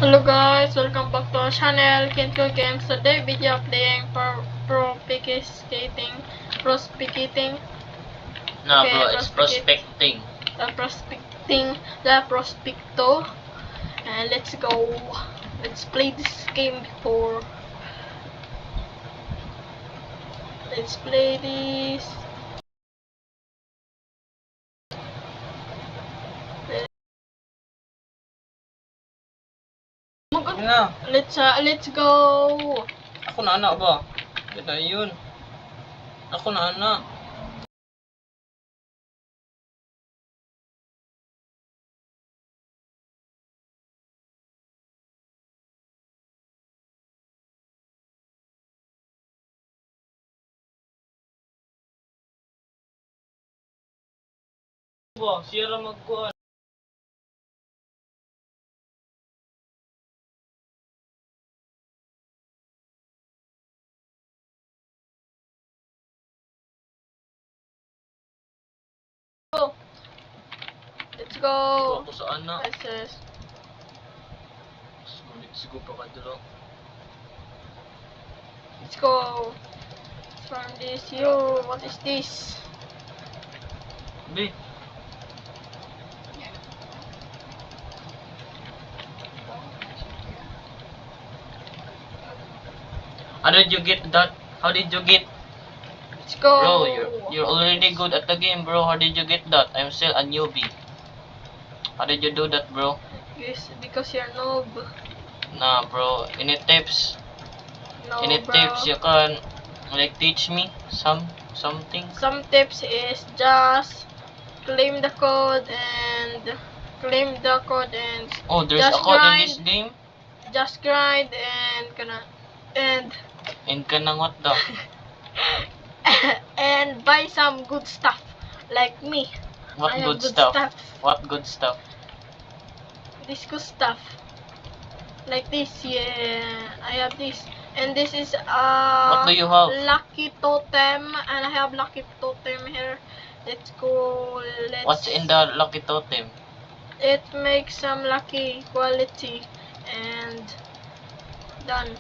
Hello guys, welcome back to our channel, Kenko Games. Today video playing pro speed skating, pro speeding. No, Okay, bro, it's prospecting. The prospecto. And let's go. Let's play this game before. Let's play this. Let's go. Ako na anak ba? Ganda yun. Ako na anak. Ba, sira magkuhan. Let's go. Ako sa anak. Yes. Let's go pa ka dito. Let's go. From this, yo. What is this? Be. How did you get that? How did you get? Let's go. Bro, you're already good at the game, bro. How did you get that? I'm still a newbie. How did you do that, bro? Yes, because you're noob. Nah, bro. Any tips? No, Any bro. tips you can like teach me something? Some tips is just claim the code and Oh, there's just a code in grind. this game? Just grind and Kanang what the? and buy some good stuff like me. What I have good stuff? What good stuff? This good stuff. Like this, yeah. I have this. And this is What do you have? lucky totem, and I have lucky totem here. Let's go. What's in the lucky totem? It makes some lucky quality and done.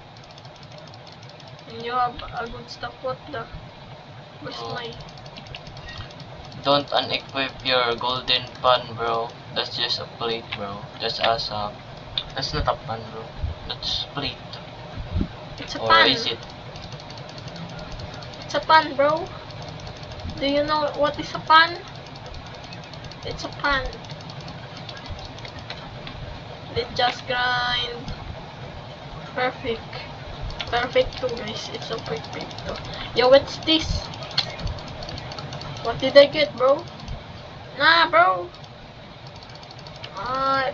And you have a good stuff. What the? Where's Oh. my? Don't unequip your golden pan, bro. That's just a plate, bro. That's that's not a pan, bro. That's plate. It's a Or pan. is it? It's a pan, bro. Do you know what is a pan? It's a pan. Let's just grind. Perfect. Perfecto, guys. It's a perfecto. Yo, what's this? What did I get, bro? Nah, bro.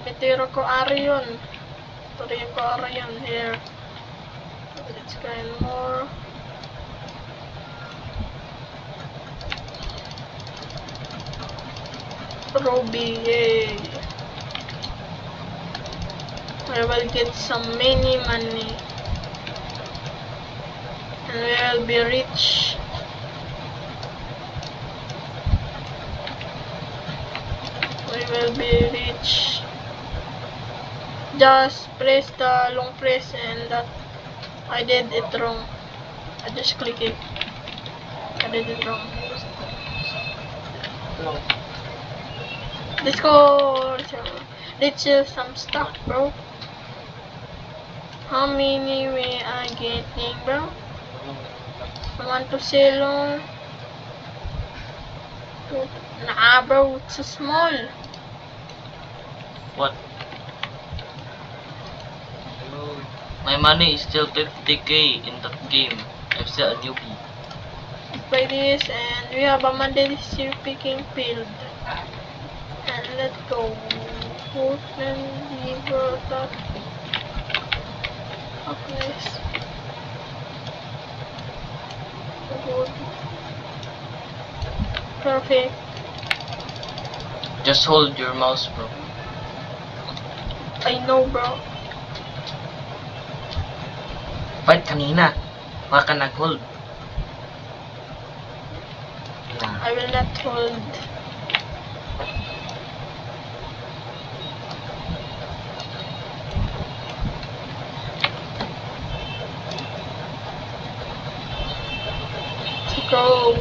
Bitiro ko ari yun. Bitiro ko ari yun here. Let's grind more. Ruby, yay. I will get some many money. And we will be rich. We will be rich. Just press the long press and that I did it wrong. I just click it. I did it wrong. Let's go. Let's sell some stuff, bro. How many we are getting, bro? I want to sell nah, bro, it's so small. What? My money is still 50k in that game. I'm still a newbie. Play this and we have a Monday this year picking field. And let's go. Portland, Liver, that. Okay. Good. Perfect. Just hold your mouse, bro. I know, bro. Fight kanina. Baka nag-hold. I will not hold. go.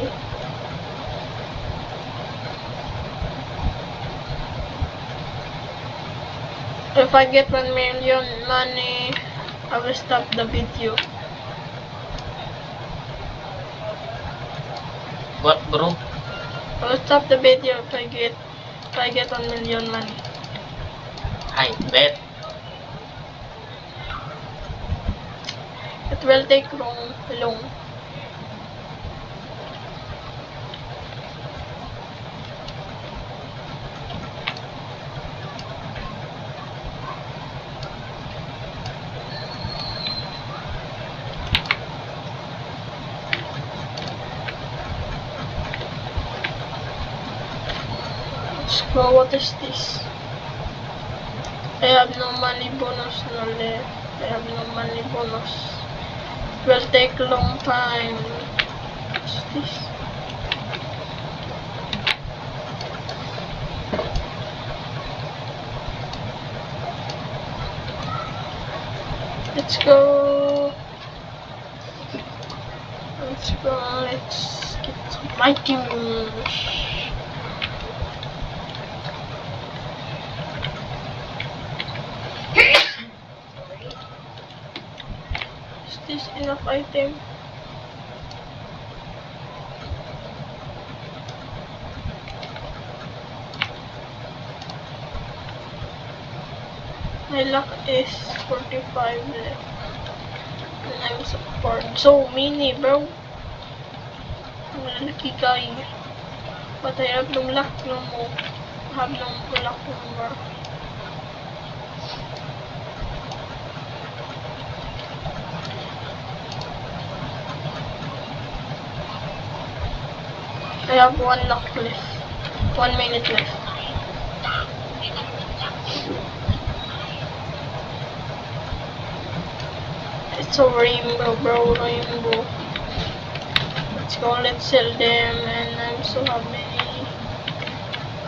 If I get 1 million money, I will stop the video. What, bro? I will stop the video if I get 1 million money. I bet. It will take long. Let's go. What is this? I have no money bonus no left. I have no money bonus. It will take a long time. What's this? Let's go. Let's get some mighty moves. Is this enough item? My luck is 45 left. And I'm support. So many, bro. I'm a lucky guy. But I have no luck no more. I have no luck no more. I have 1 luck left. 1 minute left. It's a rainbow, bro, rainbow. Let's go, let's sell them, and I'm so happy.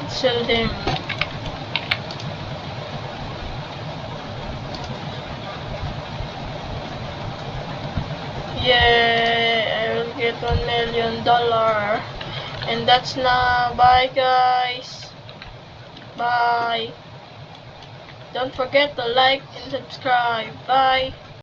Let's sell them. Yeah, I will get $1 million. And that's now. Bye, guys. Bye. Don't forget to like and subscribe. Bye.